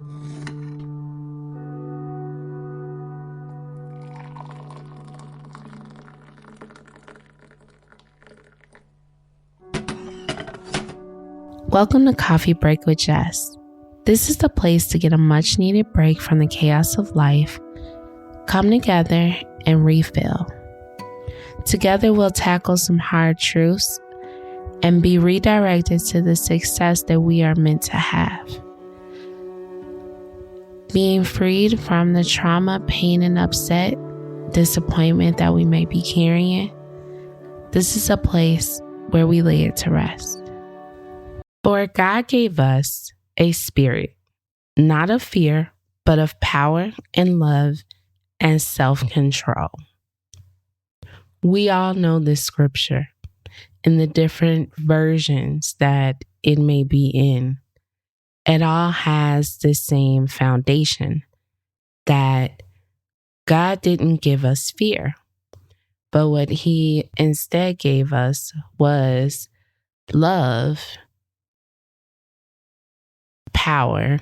Welcome to Coffee Break with Jess. This is the place to get a much needed break from the chaos of life, come together, and refill. Together we'll tackle some hard truths and be redirected to the success that we are meant to have. Being freed from the trauma, pain, and upset, disappointment that we may be carrying, this is a place where we lay it to rest. For God gave us a spirit, not of fear, but of power and love and self-control. We all know this scripture in the different versions that it may be in. It all has the same foundation that God didn't give us fear, but what He instead gave us was love, power,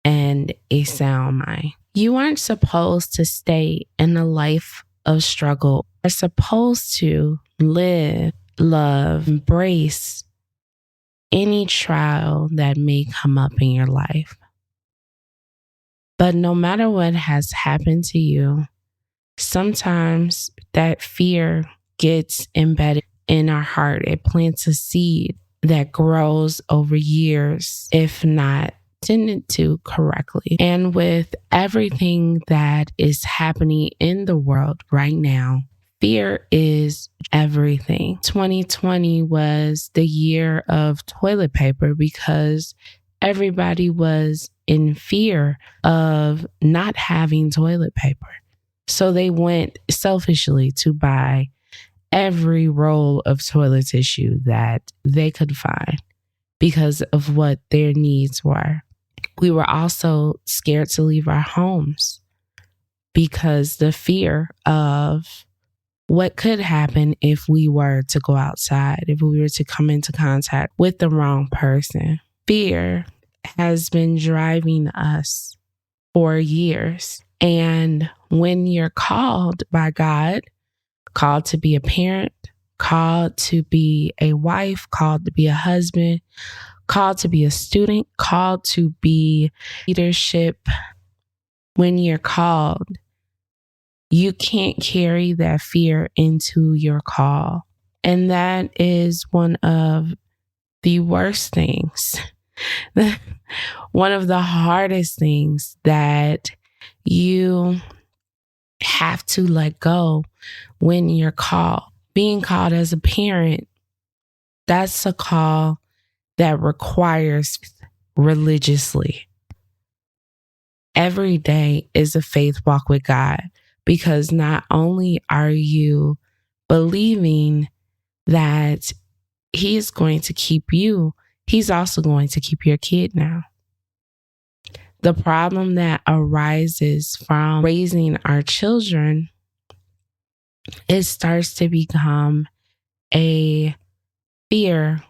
and a sound mind. You aren't supposed to stay in a life of struggle. You're supposed to live, love, embrace any trial that may come up in your life. But no matter what has happened to you, sometimes that fear gets embedded in our heart. It plants a seed that grows over years, if not tended to correctly. And with everything that is happening in the world right now, fear is everything. 2020 was the year of toilet paper because everybody was in fear of not having toilet paper. So they went selfishly to buy every roll of toilet tissue that they could find because of what their needs were. We were also scared to leave our homes because the fear of what could happen if we were to go outside, if we were to come into contact with the wrong person. Fear has been driving us for years. And when you're called by God, called to be a parent, called to be a wife, called to be a husband, called to be a student, called to be leadership. When you're called, you can't carry that fear into your call. And that is one of the worst things, one of the hardest things that you have to let go when you're called. Being called as a parent, that's a call that requires religiously. Every day is a faith walk with God because not only are you believing that He is going to keep you, He's also going to keep your kid now. The problem that arises from raising our children, it starts to become a fear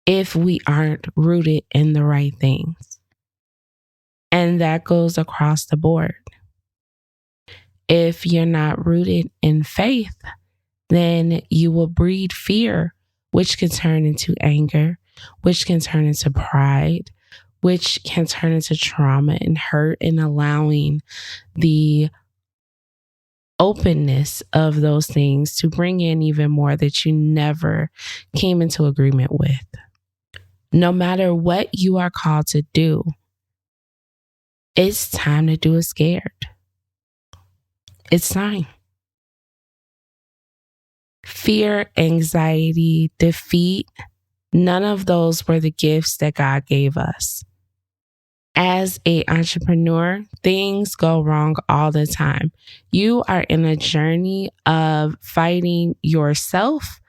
if we aren't rooted in the right things. And that goes across the board. If you're not rooted in faith, then you will breed fear, which can turn into anger, which can turn into pride, which can turn into trauma and hurt, and allowing the openness of those things to bring in even more that you never came into agreement with. No matter what you are called to do, it's time to do it scared. It's time. Fear, anxiety, defeat, none of those were the gifts that God gave us. As an entrepreneur, things go wrong all the time. You are in a journey of fighting yourself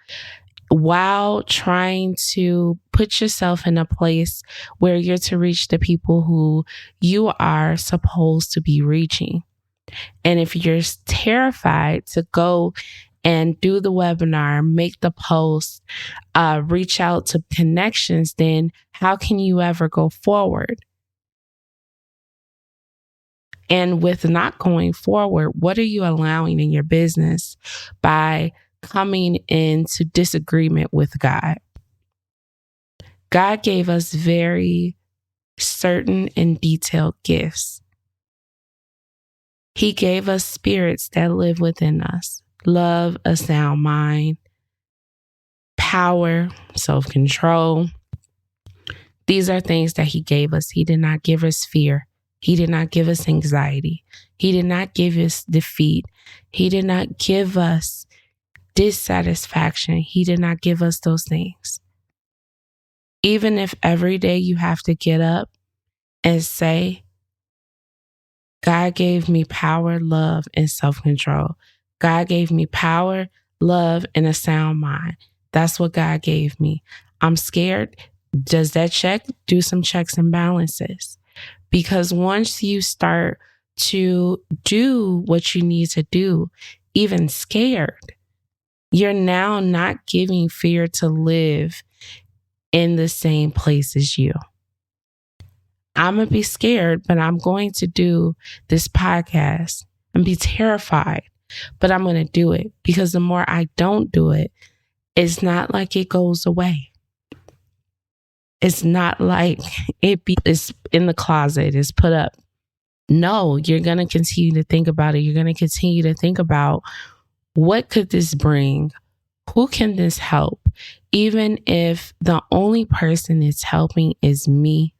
while trying to put yourself in a place where you're to reach the people who you are supposed to be reaching. And if you're terrified to go and do the webinar, make the post, reach out to connections, then how can you ever go forward? And with not going forward, what are you allowing in your business by coming into disagreement with God? God gave us very certain and detailed gifts. He gave us spirits that live within us: love, a sound mind, power, self-control. These are things that He gave us. He did not give us fear. He did not give us anxiety. He did not give us defeat. He did not give us dissatisfaction. He did not give us those things. Even if every day you have to get up and say, God gave me power, love, and self-control. God gave me power, love, and a sound mind. That's what God gave me. I'm scared. Does that check? Do some checks and balances. Because once you start to do what you need to do, even scared, you're now not giving fear to live in the same place as you. I'm going to be scared, but I'm going to do this podcast and be terrified, but I'm going to do it, because the more I don't do it, it's not like it goes away. It's not like it's in the closet, it's put up. No, you're going to continue to think about it. You're going to continue to think about, what could this bring? Who can this help? Even if the only person it's helping is me,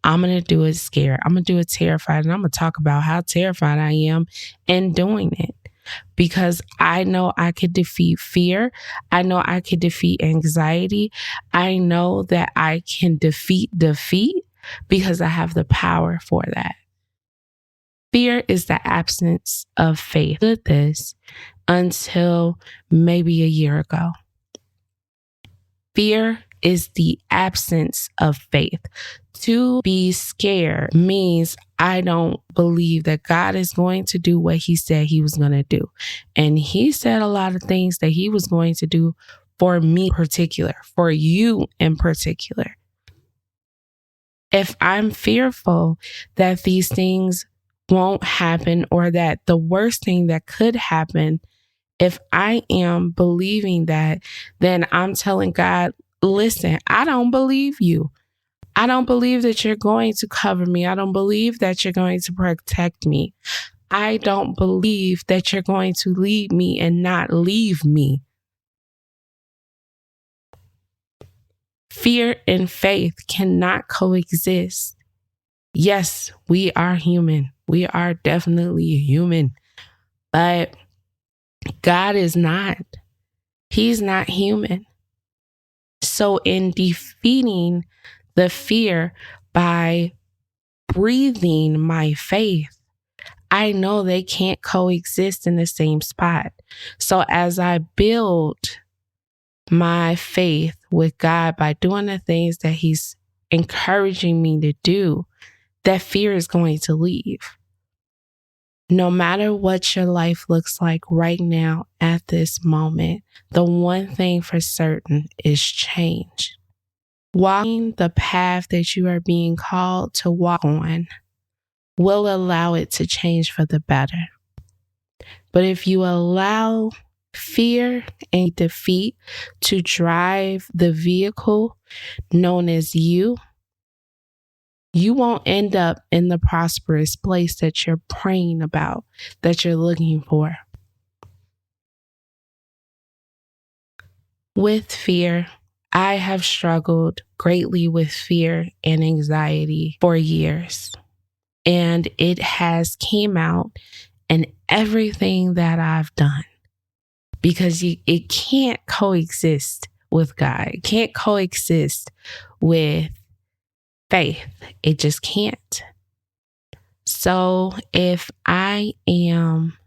I'm going to do it scared. I'm going to do it terrified. And I'm going to talk about how terrified I am in doing it. Because I know I could defeat fear. I know I could defeat anxiety. I know that I can defeat because I have the power for that. Fear is the absence of faith. I did this until maybe a year ago. Fear is the absence of faith. To be scared means I don't believe that God is going to do what He said He was going to do. And He said a lot of things that He was going to do for me in particular, for you in particular. If I'm fearful that these things won't happen, or that the worst thing that could happen, if I am believing that, then I'm telling God, listen, I don't believe you. I don't believe that you're going to cover me. I don't believe that you're going to protect me. I don't believe that you're going to lead me and not leave me. Fear and faith cannot coexist. Yes, we are human. We are definitely human. But God is not. He's not human. So in defeating the fear by breathing my faith, I know they can't coexist in the same spot. So as I build my faith with God by doing the things that He's encouraging me to do, that fear is going to leave. No matter what your life looks like right now at this moment, the one thing for certain is change. Walking the path that you are being called to walk on will allow it to change for the better. But if you allow fear and defeat to drive the vehicle known as you won't end up in the prosperous place that you're praying about, that you're looking for. With fear, I have struggled greatly with fear and anxiety for years. And it has came out in everything that I've done. Because it can't coexist with God. It can't coexist with faith. It just can't. So if I am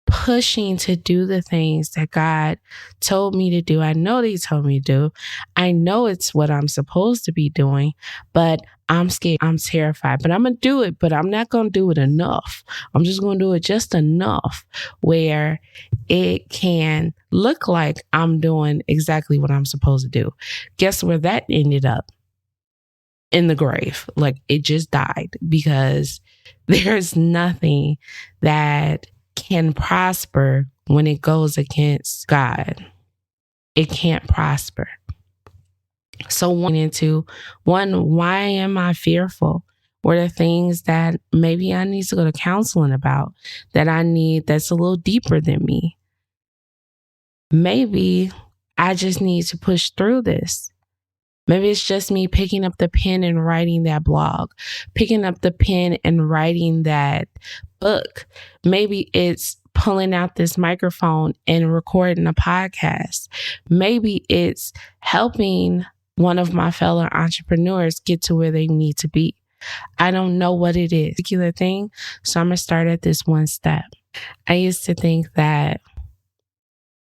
pushing to do the things that God told me to do, I know that He told me to do, I know it's what I'm supposed to be doing, but I'm scared, I'm terrified, but I'm going to do it, but I'm not going to do it enough. I'm just going to do it just enough where it can look like I'm doing exactly what I'm supposed to do. Guess where that ended up? in the grave. Like it just died because there's nothing that can prosper when it goes against God. It can't prosper. So why am I fearful? What are things that maybe I need to go to counseling about that's a little deeper than me? Maybe I just need to push through this. Maybe it's just me picking up the pen and writing that blog, picking up the pen and writing that book. Maybe it's pulling out this microphone and recording a podcast. Maybe it's helping one of my fellow entrepreneurs get to where they need to be. I don't know what it is, particular thing. So I'm going to start at this one step. I used to think that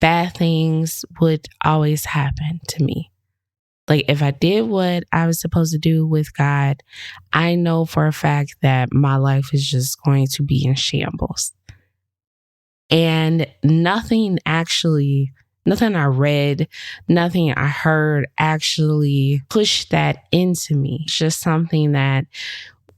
bad things would always happen to me. Like if I did what I was supposed to do with God, I know for a fact that my life is just going to be in shambles. And nothing I read, nothing I heard actually pushed that into me. It's just something that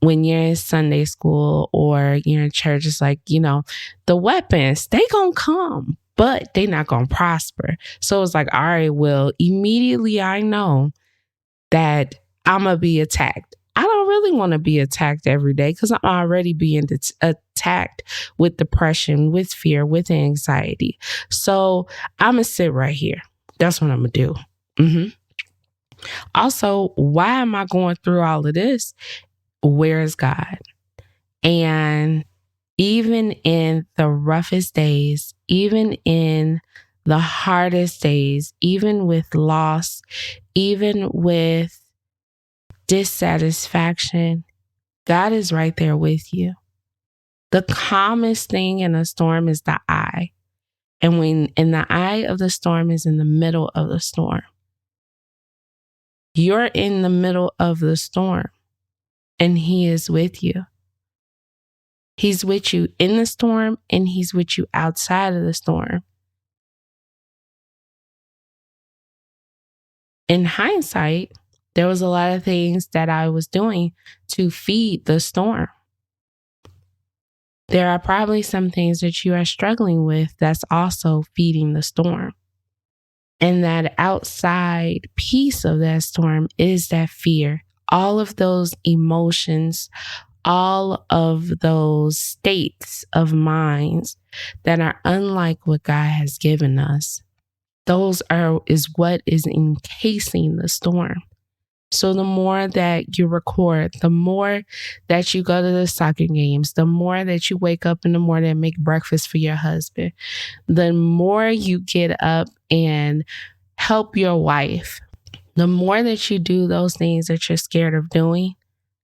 when you're in Sunday school or you're in church, it's like, the weapons, they gonna come, but they not gonna prosper. So it's like, all right, well, immediately I know that I'm gonna be attacked. I don't really want to be attacked every day because I'm already being attacked with depression, with fear, with anxiety. So I'm going to sit right here. That's what I'm going to do. Also, why am I going through all of this? Where is God? And even in the roughest days, even in the hardest days, even with loss, even with dissatisfaction, God is right there with you. The calmest thing in a storm is the eye. And when in the eye of the storm is in the middle of the storm. You're in the middle of the storm and He is with you. He's with you in the storm and He's with you outside of the storm. In hindsight, there was a lot of things that I was doing to feed the storm. There are probably some things that you are struggling with that's also feeding the storm. And that outside piece of that storm is that fear. All of those emotions, all of those states of minds that are unlike what God has given us. Is what is encasing the storm. So the more that you record, the more that you go to the soccer games, the more that you wake up in the morning and make breakfast for your husband, the more you get up and help your wife, the more that you do those things that you're scared of doing,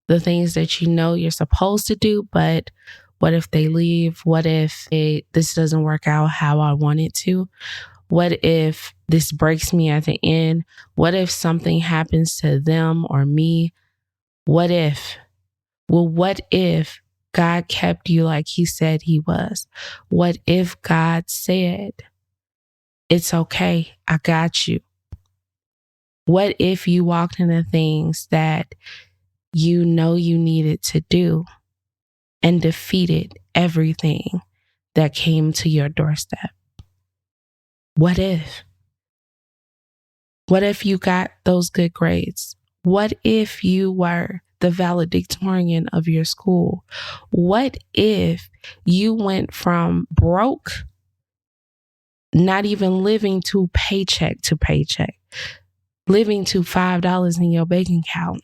the things that you know you're supposed to do, but what if they leave? What if this doesn't work out how I want it to? What if this breaks me at the end? What if something happens to them or me? What if? Well, what if God kept you like He said He was? What if God said, it's okay, I got you? What if you walked in the things that you know you needed to do and defeated everything that came to your doorstep? What if? What if you got those good grades? What if you were the valedictorian of your school? What if you went from broke, not even living to paycheck, living to $5 in your bank account,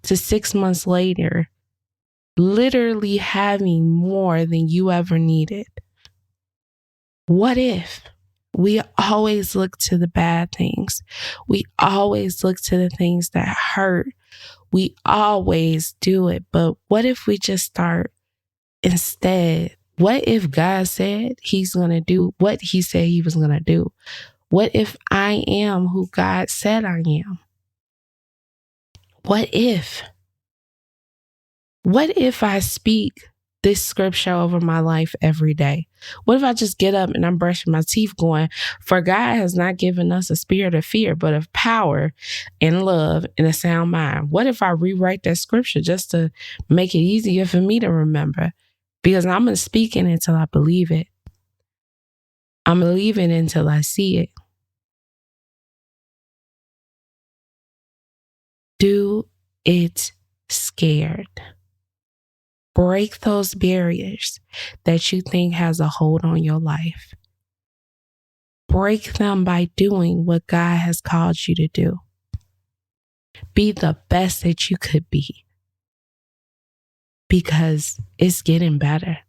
to 6 months later, literally having more than you ever needed? What if? We always look to the bad things. We always look to the things that hurt. We always do it. But what if we just start instead? What if God said He's going to do what He said He was going to do? What if I am who God said I am? What if? What if I speak this scripture over my life every day? What if I just get up and I'm brushing my teeth going, for God has not given us a spirit of fear, but of power and love and a sound mind? What if I rewrite that scripture just to make it easier for me to remember? Because I'm going to speak it until I believe it. I'm believing it until I see it. Do it scared. Break those barriers that you think has a hold on your life. Break them by doing what God has called you to do. Be the best that you could be, because it's getting better.